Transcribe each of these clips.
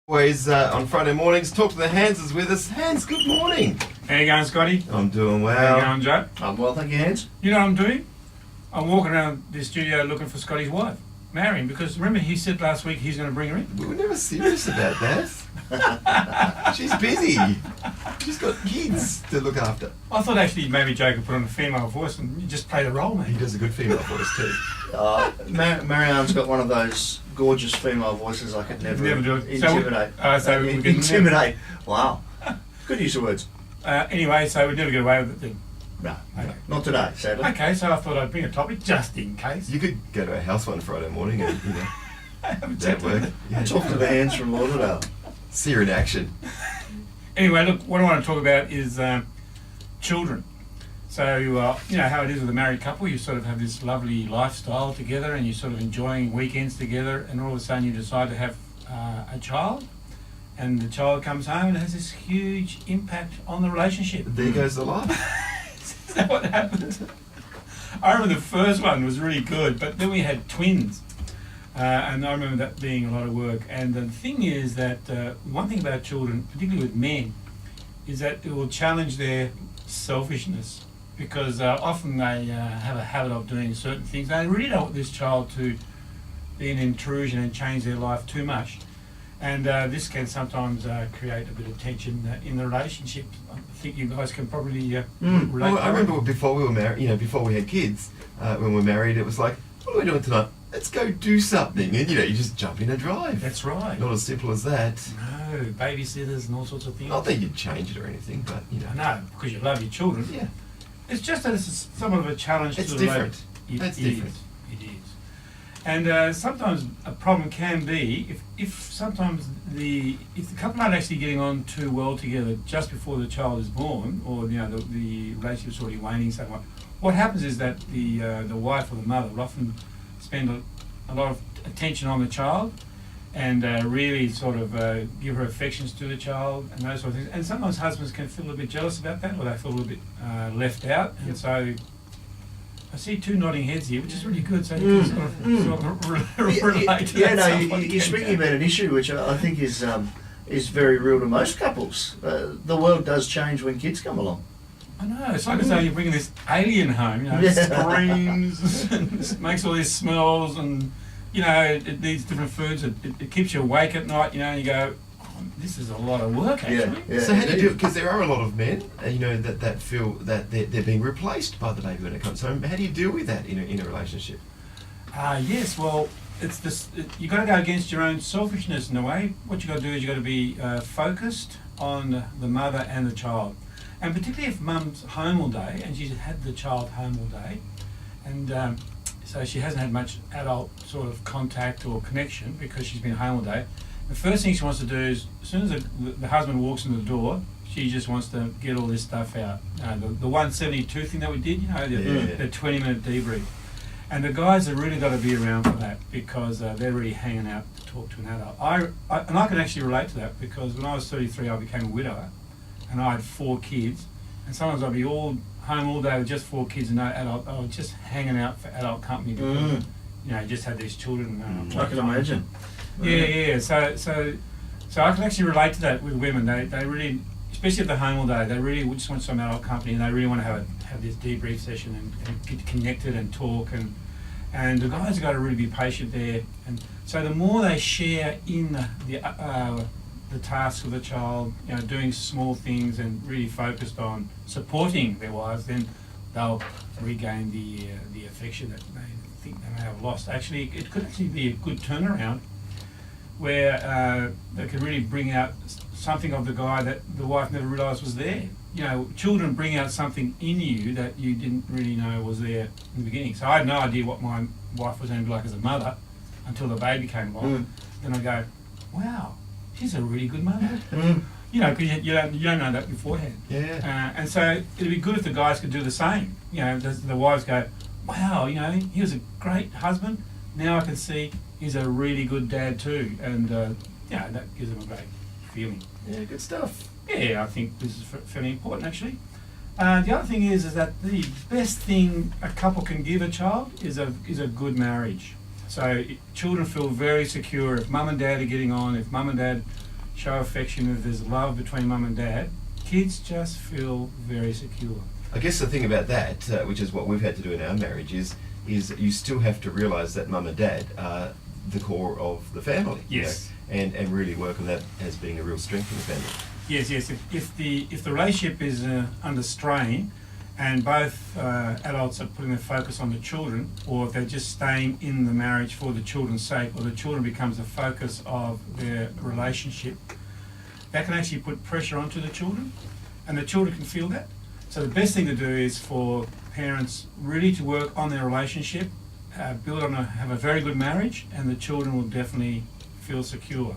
Always on Friday mornings, Talk to the Hans is with us. Hans, good morning. How you going, Scotty? I'm doing How you well. going, Joe? I'm well, thank you, Hans. You know what I'm doing? I'm walking around the studio looking for Scotty's wife, marrying, because remember he said last week he's going to bring her in? We were never serious about that. She's busy. She's got kids to look after. I thought actually maybe Joe could put on a female voice and just play the role, He mate. does a good female voice too. Marianne's got one of those gorgeous female voices I could never Never do it. intimidate. So we can Intimidate. Wow. Good use of words. Anyway, so we'd never get away with it then. No, Okay. not today, sadly. Okay, so I thought I'd bring a topic just in case. You could go to a house one Friday morning and, Haven't that checked work. it. Yeah. Talk to the Hands from Lauderdale. See her in action. Anyway, look, what I want to talk about is children. So, you know how it is with a married couple, you sort of have this lovely lifestyle together and you're sort of enjoying weekends together, and all of a sudden you decide to have a child, and the child comes home and it has this huge impact on the relationship. There goes the life. Is that what happened? I remember the first one was really good, but then we had twins. And I remember that being a lot of work. And the thing is that one thing about children, particularly with men, is that it will challenge their selfishness, because often they have a habit of doing certain things. They really don't want this child to be an intrusion and change their life too much. And this can sometimes create a bit of tension in the relationship. I think you guys can probably relate Well, to I remember before we were married, before we had kids, when we were married, it was like, what are we doing tonight? Let's go do something. And, you just jump in and drive. That's right. Not as simple as that. No, babysitters and all sorts of things. Not that you'd change it or anything, but, No, because you love your children. Yeah. It's just that it's somewhat of a challenge It's to the different. That's different. It is. And sometimes a problem can be if sometimes if the couple aren't actually getting on too well together just before the child is born, or the relationship's already waning somewhat. What happens is that the wife or the mother will often spend a lot of attention on the child, and really sort of give her affections to the child and those sort of things. And sometimes husbands can feel a bit jealous about that, or they feel a little bit left out. And so I see two nodding heads here, which is really good. So you can sort of relate to Yeah, that. no, somewhat, you're can't speaking you? about an issue which I think is very real to most couples. The world does change when kids come along. I know, it's like as though you're bringing this alien home, Yeah. screams, and makes all these smells, and, it needs different foods, it keeps you awake at night, and you go, oh, this is a lot of work, actually. Yeah. So how do you do it? Because there are a lot of men, that feel that they're being replaced by the baby when it comes home. How do you deal with that in a relationship? Yes, well, it's this. You got to go against your own selfishness in a way. What you got to do is you got to be focused on the mother and the child, and particularly if mum's home all day and she's had the child home all day, and so she hasn't had much adult sort of contact or connection because she's been home all day. The first thing she wants to do is, as soon as the husband walks in the door, she just wants to get all this stuff out. The 172 thing that we did, the 20-minute debrief. And the guys have really got to be around for that, because they're really hanging out to talk to an adult. And I can actually relate to that, because when I was 33, I became a widower, and I had 4 kids. And sometimes I'd be home all day with just 4 kids and no adult. I was just hanging out for adult company because, just had these children. I can imagine. Yeah. So I can actually relate to that with women. They really, especially if they're home all day, they really just want some adult company, and they really want to have this debrief session and get connected and talk, and the guys have got to really be patient there. And so the more they share in the tasks of the child, doing small things and really focused on supporting their wives, then they'll regain the affection that they think they may have lost. Actually, it could actually be a good turnaround, where they could really bring out something of the guy that the wife never realised was there. Children bring out something in you that you didn't really know was there in the beginning. So I had no idea what my wife was going to be like as a mother until the baby came along. Then I go, wow, she's a really good mother. Because you don't know that beforehand. Yeah. And so it'd be good if the guys could do the same. The wives go, wow, he was a great husband. Now I can see he's a really good dad too. And, that gives them a great feeling. Yeah, good stuff. Yeah, I think this is fairly important, actually. The other thing is that the best thing a couple can give a child is a good marriage. So children feel very secure if mum and dad are getting on, if mum and dad show affection, if there's love between mum and dad, kids just feel very secure. I guess the thing about that, which is what we've had to do in our marriage, is you still have to realise that mum and dad are the core of the family. Yes. And really work on that as being a real strength in the family. Yes. If the relationship is under strain, and both adults are putting their focus on the children, or if they're just staying in the marriage for the children's sake, or the children becomes the focus of their relationship, that can actually put pressure onto the children, and the children can feel that. So the best thing to do is for parents really to work on their relationship, have a very good marriage, and the children will definitely feel secure,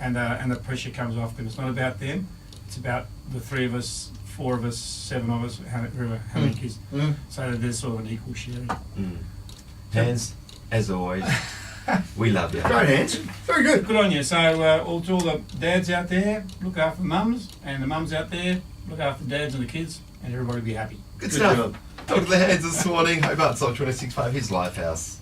and the pressure comes off them. It's not about them; it's about the 3 of us, 4 of us, 7 of us, how many kids. So that there's sort of an equal sharing. Hands, as always, we love you. Great hands. Very good. Good on you. So all to all the dads out there, look after mums, and the mums out there, look after dads and the kids, and everybody be happy. Good stuff. job. Talk to the hands this morning. Hobart Salt 26.5, his Lifehouse.